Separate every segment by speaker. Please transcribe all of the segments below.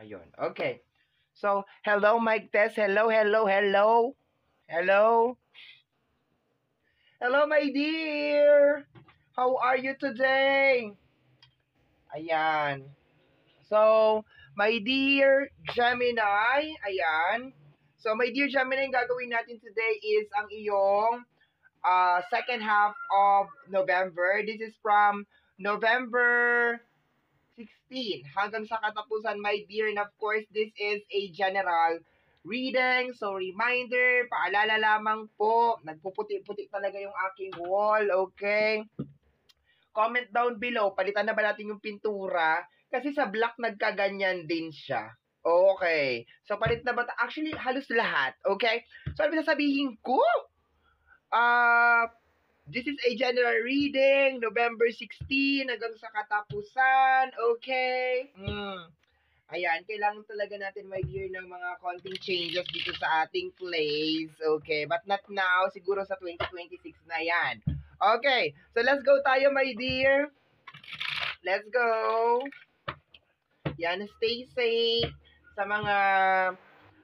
Speaker 1: Ayun. Okay. So, hello, Mike Tess. Hello, hello, hello. Hello. Hello, my dear. How are you today? Ayan. So, my dear Gemini, ayan. So, my dear Gemini, ang gagawin natin today is ang iyong second half of November. This is from November 16 hanggang sa katapusan, my dear. And of course, this is a general reading. So, reminder, paalala lamang po, nagpuputi-puti talaga yung aking wall, okay? Comment down below, palitan na ba natin yung pintura? Kasi sa black nagkaganyan din siya. Okay. So, palit na ba? Actually, halos lahat. Okay? So, ano sasabihin ko? This is a general reading, November 16 hanggang sa katapusan. Okay? Ayan, kailangan talaga natin, my dear, ng mga konting changes dito sa ating place. Okay, but not now. Siguro sa 2026 na yan. Okay, so let's go tayo, my dear. Let's go. Yan, stay safe sa mga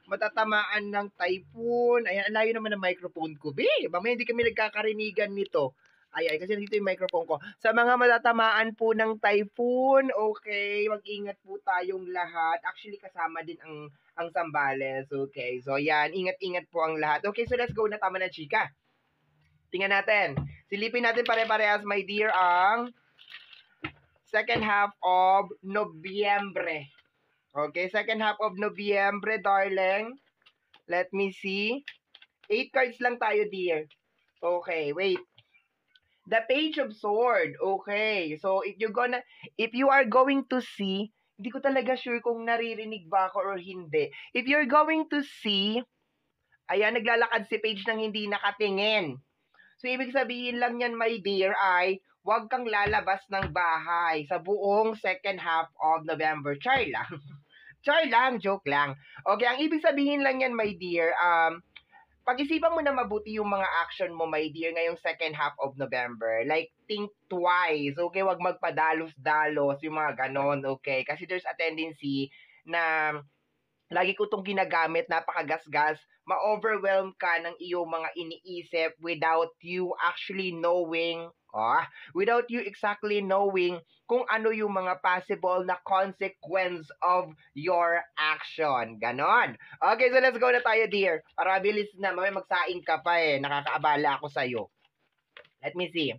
Speaker 1: matatamaan ng typhoon. Ayan, ang layo naman ng microphone ko. Mamaya hindi kami nagkakarinigan nito. Ay, kasi dito yung microphone ko. Sa mga matatamaan po ng typhoon, okay, mag-ingat po tayong lahat. Actually, kasama din ang Zambales, okay. So, yan, ingat-ingat po ang lahat. Okay, so let's go na, tama na, chika. Tingnan natin. Silipin natin pare-parehas, my dear, ang second half of Nobyembre. Okay, second half of Nobyembre, darling. Let me see. 8 cards lang tayo, dear. Okay, wait. The Page of Sword. Okay. So, if you are going to see, hindi ko talaga sure kung naririnig ba ako or hindi. If you're going to see, ayan, naglalakad si Page nang hindi nakatingin. So, ibig sabihin lang yan, my dear, ay huwag kang lalabas ng bahay sa buong second half of November. Char lang. Char lang, joke lang. Okay, ang ibig sabihin lang yan, my dear, pag-isipan mo na mabuti yung mga action mo, my dear, ngayong second half of November. Like, think twice, okay? Huwag magpadalos-dalos, yung mga ganon, okay? Kasi there's a tendency na lagi ko itong ginagamit, napakagasgas, ma-overwhelm ka ng iyong mga iniisip without you actually knowing, without you exactly knowing kung ano yung mga possible na consequence of your action. Ganon. Okay, so let's go na tayo, dear. Para bilis na, mamaya magsaing ka pa eh. Nakakaabala ako sa'yo. Let me see.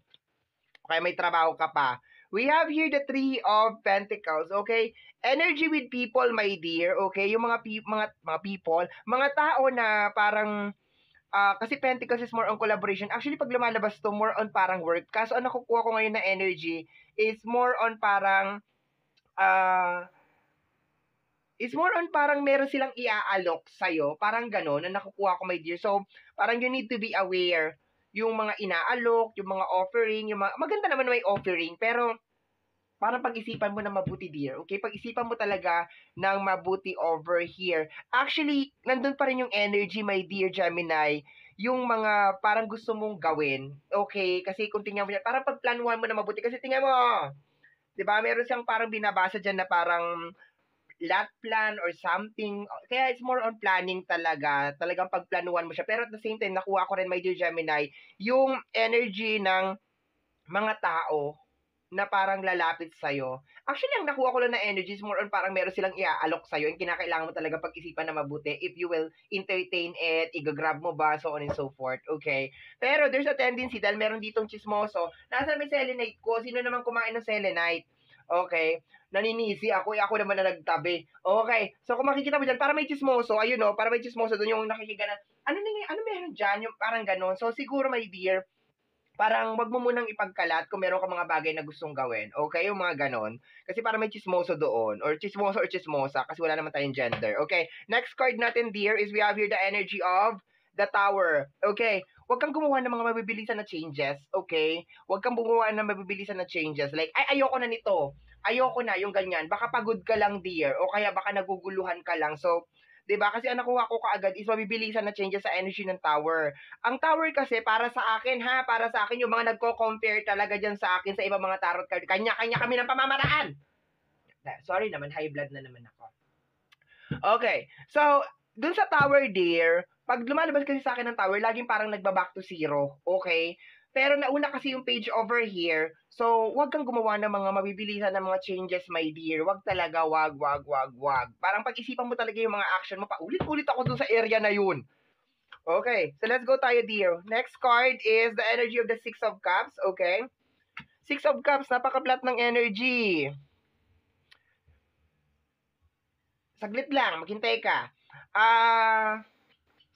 Speaker 1: Okay, may trabaho ka pa. We have here the Three of Pentacles, okay? Energy with people, my dear, okay? Yung mga people, mga tao na parang, kasi Pentacles is more on collaboration. Actually, pag lumalabas to, more on parang work. Kaso ang nakukuha ko ngayon na energy is more on parang, meron silang iaalok sa'yo. Parang gano'n, na nakukuha ko, my dear. So, parang you need to be aware yung mga inaalok, yung mga offering, yung mga, maganda naman may offering, pero parang pag-isipan mo na mabuti, dear. Okay? Pag-isipan mo talaga ng mabuti over here. Actually, nandun pa rin yung energy, my dear Gemini, yung mga parang gusto mong gawin. Okay? Kasi kung tingnan mo yan, parang pagplanuhan mo na mabuti. Kasi tingnan mo, diba? Meron siyang parang binabasa dyan na parang lot plan or something. Kaya it's more on planning talaga. Talagang pagplanuhan mo siya. Pero at the same time, nakuha ko rin, my dear Gemini, yung energy ng mga tao na parang lalapit sa'yo. Actually, ang nakuha ko lang na energy is more on parang meron silang iaalok sa'yo and kinakailangan mo talaga pag-isipan na mabuti if you will entertain it, i-grab mo ba, so on and so forth. Okay? Pero there's a tendency, dahil meron ditong chismoso, nasa may selenite ko, sino naman kumain ng selenite? Okay? Naninisi ako, ako naman na nagtabi. Okay, so kung makikita mo dyan, para may chismoso, ayun o, para may chismoso, doon yung nakikiga na, ano meron dyan, yung parang ganon. So siguro, my dear, parang wag mo munang ipagkalat kung meron ka mga bagay na gustong gawin. Okay, yung mga ganon. Kasi para may chismoso doon, or chismoso or chismosa, kasi wala naman tayong gender. Okay, next card natin, dear, is we have here the energy of the Tower. Okay, huwag kang gumawa ng mga mabibilisan na changes, okay? Huwag kang gumawa ng mabibilisan na changes. Like, ay, ayoko na nito. Ayoko na, yung ganyan. Baka pagod ka lang, dear. O kaya baka naguguluhan ka lang. So, 'di ba? Kasi ang nakuha ko kaagad is mabibilisan na changes sa energy ng Tower. Ang Tower kasi para sa akin, para sa akin yung mga nagko-compare talaga diyan sa akin sa ibang mga tarot card. Kanya-kanya kami ng pamamaraan. Sorry naman, high blood na naman ako. Okay. So, dun sa tower, dear, pag lumalabas kasi sa akin ng tower, laging parang nagba-back to zero. Okay? Pero nauna kasi yung page over here. So, wag kang gumawa ng mga mabibilisan ng mga changes, my dear. Wag talaga, wag. Parang pag-isipan mo talaga yung mga action mo. Paulit-ulit ako dun sa area na yun. Okay. So, let's go tayo, dear. Next card is the energy of the Six of Cups. Okay? Six of Cups, napaka-flat ng energy. Saglit lang, maghintay ka.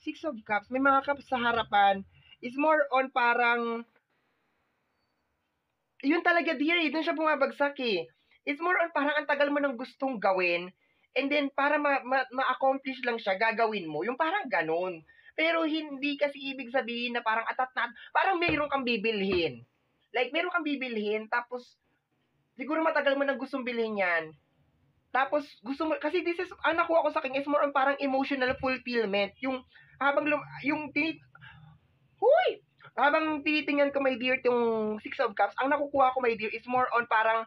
Speaker 1: Six of Cups, may mga cups sa harapan, is more on parang, yun talaga dear, dun siya bumabagsak eh. It's more on parang ang tagal mo nang gustong gawin, and then para ma-accomplish lang siya, gagawin mo. Yung parang ganun. Pero hindi kasi ibig sabihin na parang atat na, parang mayroon kang bibilhin. Like, meron kang bibilhin, tapos, siguro matagal mo nang gustong bilhin yan. Tapos, gusto mo, kasi this is, ang nakuha ko sa akin is more on parang emotional fulfillment. Yung, huy! Habang tinitingnan ko, my dear, yung Six of Cups, ang nakukuha ko, my dear, is more on parang,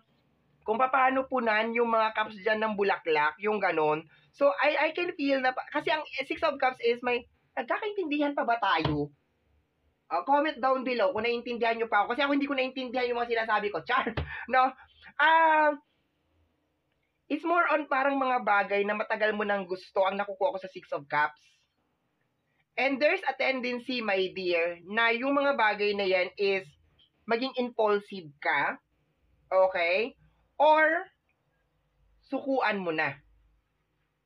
Speaker 1: kung paano punan yung mga cups dyan ng bulaklak, yung ganon. So, I can feel na, kasi ang Six of Cups is may, nagkakaintindihan pa ba tayo? Comment down below kung naiintindihan nyo pa ako. Kasi ako hindi ko naiintindihan yung mga sinasabi ko. Char! No? It's more on parang mga bagay na matagal mo nang gusto ang nakukuha ko sa Six of Cups. And there's a tendency, my dear, na yung mga bagay na yan is maging impulsive ka, okay? Or sukuan mo na.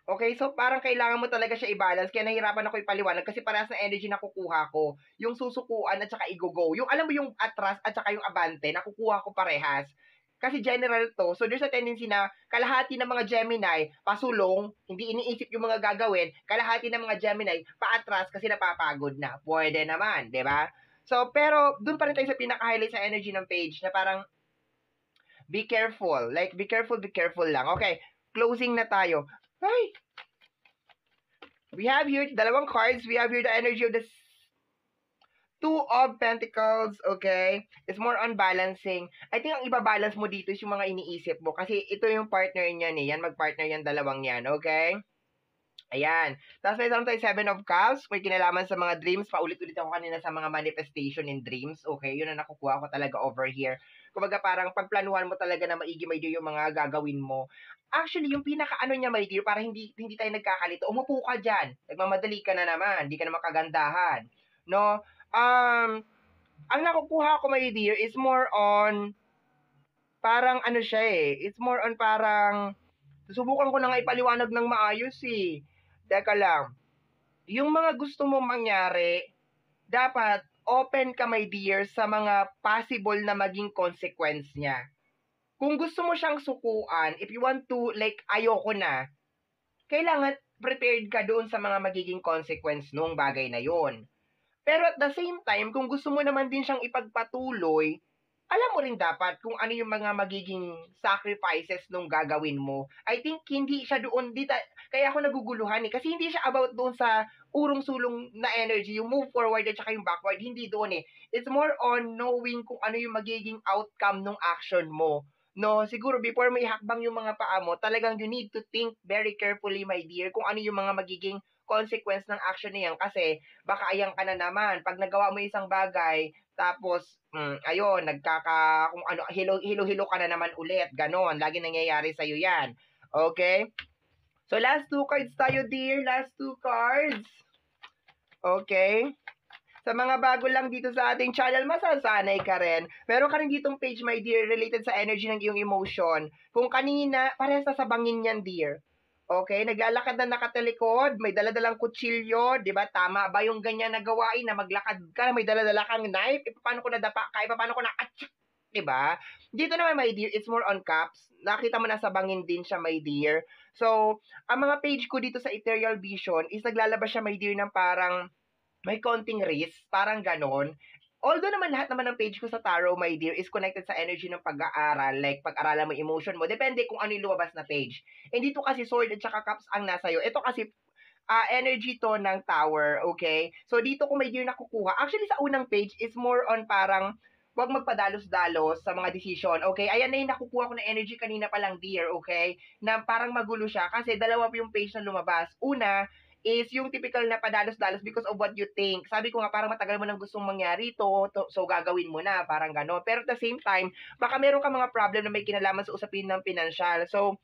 Speaker 1: Okay, so parang kailangan mo talaga siya i-balance. Kaya nahirapan ako ipaliwanag kasi parehas na energy na kukuha ko. Yung susukuan at saka i-go-go. Yung alam mo yung atras at saka yung abante, nakukuha ko parehas. Kasi general to, so there's a tendency na kalahati ng mga Gemini, pasulong, hindi iniisip yung mga gagawin, kalahati ng mga Gemini, paatras kasi napapagod na. Pwede naman, di ba? So, pero dun pa rin tayo sa pinaka-highlight sa energy ng page na parang, be careful. Like, be careful lang. Okay, closing na tayo. Ay! We have here, dalawang cards. We have here the energy of the Two of Pentacles, okay? It's more on balancing. I think ang ibabalance mo dito is yung mga iniisip mo. Kasi ito yung partner niyan eh. Yan, mag-partner yan, dalawang yan, okay? Ayan. Tapos may tayo Seven of Cups. May kinalaman sa mga dreams. Paulit-ulit ako kanina sa mga manifestation in dreams. Okay? Yun ang nakukuha ko talaga over here. Kumbaga parang pagplanuhan mo talaga na maigi may dear yung mga gagawin mo. Actually, yung pinaka-ano niya, my dear, para hindi tayo nagkakalito, umupo ka dyan. Nagmamadali ka na naman. Hindi ka na makagandahan. No? Ang nakukuha ko, my dear, is more on parang ano siya eh. It's more on parang susubukan ko na nga ipaliwanag ng maayos eh. Teka lang. Yung mga gusto mong mangyari, dapat open ka, my dear, sa mga possible na maging consequence niya. Kung gusto mo siyang sukuan, if you want to, like, ayoko na, kailangan prepared ka doon sa mga magiging consequence nung bagay na yon. Pero at the same time, kung gusto mo naman din siyang ipagpatuloy, alam mo rin dapat kung ano yung mga magiging sacrifices nung gagawin mo. I think hindi siya doon, kaya ako naguguluhan eh, kasi hindi siya about doon sa urong-sulong na energy, yung move forward at saka yung backward, hindi doon eh. It's more on knowing kung ano yung magiging outcome nung action mo. No, siguro before mo ihakbang yung mga paa mo, talagang you need to think very carefully, my dear, kung ano yung mga magiging consequence ng action niyan kasi baka ayang ka na naman. Pag nagawa mo isang bagay, tapos, ayun, kung ano, hilo-hilo ka na naman ulit. Ganon, lagi nangyayari sa'yo yan. Okay? So, last two cards tayo, dear. Last two cards. Okay? Sa mga bago lang dito sa ating channel, masasanay ka rin. Meron ka rin ditong page, my dear, related sa energy ng iyong emotion. Kung kanina, parehas sa bangin yan, dear. Okay, naglalakad na nakatalikod, may daladalang kutsilyo, 'di ba? Tama ba yung ganyan na gawain na maglakad ka, may daladala kang knife, paano ko nadapa ka, paano ko na 'di ba? Dito naman, my dear, it's more on cups. Nakita mo na sa bangin din siya, my dear. So, ang mga page ko dito sa Ethereal Vision is naglalabas siya, my dear, ng parang may konting risk, parang ganon. Although naman lahat naman ng page ko sa tarot, my dear, is connected sa energy ng pag-aaral, like pag-aralan mo emotion mo, depende kung ano yung lumabas na page. And dito kasi sword at saka cups ang nasa iyo. Ito kasi energy to ng tower, okay? So dito ko, my dear, nakukuha. Actually, sa unang page is more on parang huwag magpadalos-dalos sa mga decision, okay? Ayan na yung nakukuha ko na energy kanina pa lang, dear, okay? Na parang magulo siya kasi dalawa pa yung page na lumabas. Una, is yung typical na padalos-dalos because of what you think. Sabi ko nga, parang matagal mo nang gustong mangyari to, so gagawin mo na, parang gano'n. Pero at the same time, baka meron ka mga problem na may kinalaman sa usapin ng financial. So,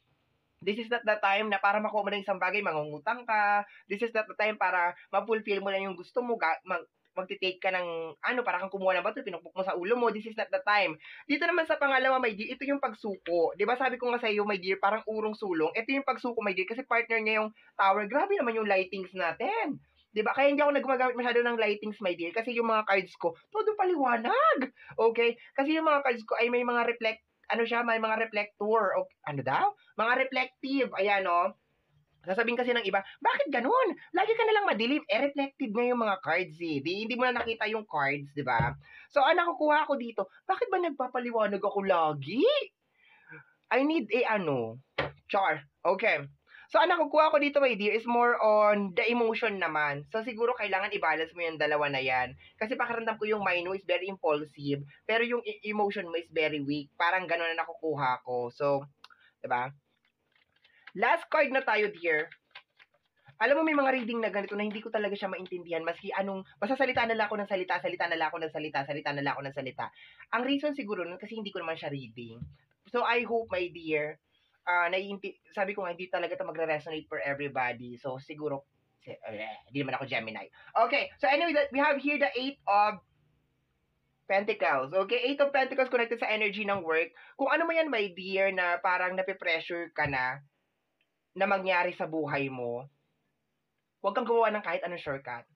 Speaker 1: this is not the time na para makuha mo ng isang bagay, mangungutang ka. This is not the time para ma-fulfill mo na yung gusto mo, magti-take ka ng, para kang kumuha ng bato, pinupok mo sa ulo mo. This is not the time. Dito naman sa pangalawa, my dear, ito yung pagsuko. Di ba sabi ko nga sa iyo, my dear, parang urong sulong. Ito yung pagsuko, my dear, kasi partner niya yung tower. Grabe naman yung lightings natin. Di ba? Kaya hindi ako nagmagamit masyado ng lightings, my dear, kasi yung mga cards ko, todo paliwanag. Okay? Kasi yung mga cards ko ay may mga may mga reflector. O, ano daw? Mga reflective. Ayan, o. Sasabihin kasi ng iba, bakit ganun? Lagi ka nalang madilim. Reflective nga yung mga cards eh. Hindi mo na nakita yung cards, di ba? So, nakukuha ko dito, bakit ba nagpapaliwanag ako lagi? I need char. Okay. So, nakukuha ko dito, my dear, is more on the emotion naman. So, siguro kailangan i-balance mo yung dalawa na yan. Kasi pakiramdam ko yung mind mo is very impulsive, pero yung emotion mo is very weak. Parang gano'n na nakukuha ko. So, diba? Last card na tayo, dear. Alam mo, may mga reading na ganito na hindi ko talaga siya maintindihan maski basta salita na lang ako ng salita na lang ako ng salita. Ang reason siguro nun kasi hindi ko naman siya reading. So, I hope, my dear, sabi ko nga, hindi talaga ito magre-resonate for everybody. So, siguro, hindi naman ako Gemini. Okay, so anyway, we have here the 8 of Pentacles. Okay, 8 of Pentacles connected sa energy ng work. Kung ano mo yan, my dear, na parang nape-pressure ka na mangyari sa buhay mo, huwag kang gumawa ng kahit anong shortcut.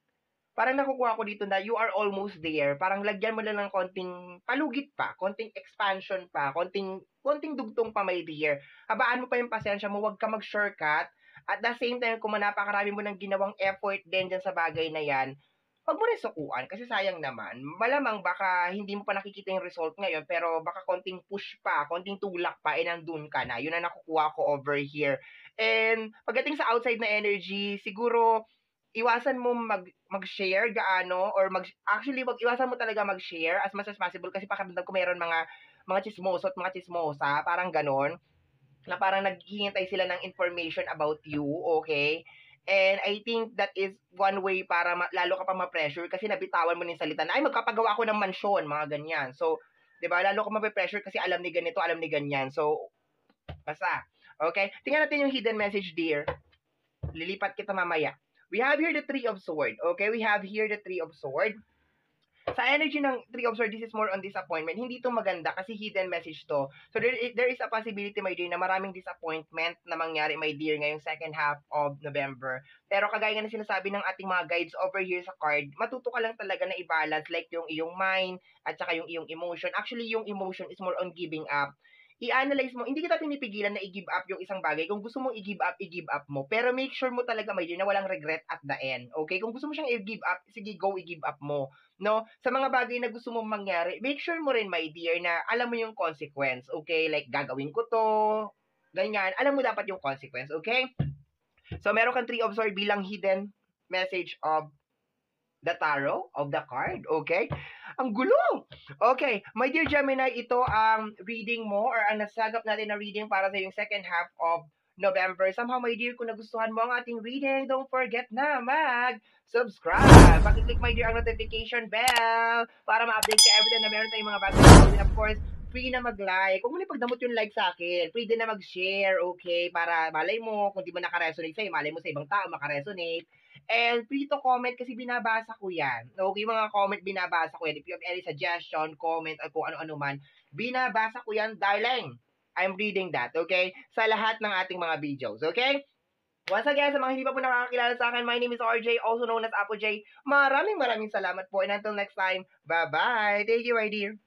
Speaker 1: Parang nakukuha ko dito na you are almost there. Parang lagyan mo lang ng konting palugit pa, konting expansion pa, konting dugtong pa, my dear. Habaan mo pa yung pasensya mo, huwag ka mag-shortcut. At the same time, kung napakarami mo ng ginawang effort din dyan sa bagay na yan, huwag mo rin sukuan kasi sayang naman. Malamang baka hindi mo pa nakikita yung result ngayon, pero baka konting push pa, konting tulak pa, nandun ka na. Yun ang nakukuha ko over here. And pagdating sa outside na energy, siguro iwasan mo mag-share gaano or actually iwasan mo talaga mag-share as much as possible kasi pakiramdam ko mayroon mga chismoso at mga chismosa, parang ganon, na parang naghihintay sila ng information about you, okay? And I think that is one way para lalo ka pa ma-pressure kasi nabitawan mo ng salita na, ay, magkapagawa ako ng mansyon, mga ganyan. So, di ba, lalo ka ma-pressure kasi alam ni ganito, alam ni ganyan. So, basta. Okay? Tingnan natin yung hidden message, dear. Lilipat kita mamaya. We have here the 3 of Swords. Okay? We have here the 3 of Swords. Sa energy ng 3 of Swords, this is more on disappointment. Hindi to maganda kasi hidden message to. So, there is a possibility, my dear, na maraming disappointment na mangyari, my dear, ngayong second half of November. Pero kagaya nga na sinasabi ng ating mga guides over here sa card, matuto ka lang talaga na i-balance like yung iyong mind at saka yung iyong emotion. Actually, yung emotion is more on giving up. I-analyze mo, hindi kita pinipigilan na i-give up yung isang bagay. Kung gusto mong i-give up mo. Pero make sure mo talaga, my dear, na walang regret at the end. Okay? Kung gusto mo siyang i-give up, sige, go, i-give up mo. No? Sa mga bagay na gusto mong mangyari, make sure mo rin, my dear, na alam mo yung consequence. Okay? Like, gagawin ko to, ganyan. Alam mo dapat yung consequence. Okay? So, meron kang 3 of Swords bilang hidden message of the tarot of the card. Okay? Ang gulo! Okay, my dear Gemini, ito ang reading mo or ang nasagap natin na reading para sa yung second half of November. Somehow, my dear, kung nagustuhan mo ang ating reading, don't forget na mag-subscribe. Pag-click, my dear, ang notification bell para ma-update ka every time na meron tayong mga bagong video. And of course, free na mag-like. Huwag mo na pagdamot yung like sa akin. Free din na mag-share, okay? Para malay mo, kung di mo nakaresonate sa'yo, malay mo sa ibang tao makaresonate. And free to comment kasi binabasa ko yan. Okay, mga comment, binabasa ko yan. If you have any suggestion, comment, or kung ano-ano man, binabasa ko yan, darling. I'm reading that, okay? Sa lahat ng ating mga videos, okay? Once again, sa mga hindi pa po nakakakilala sa akin, my name is RJ, also known as Apo J. Maraming salamat po. And until next time, bye-bye. Thank you, my dear.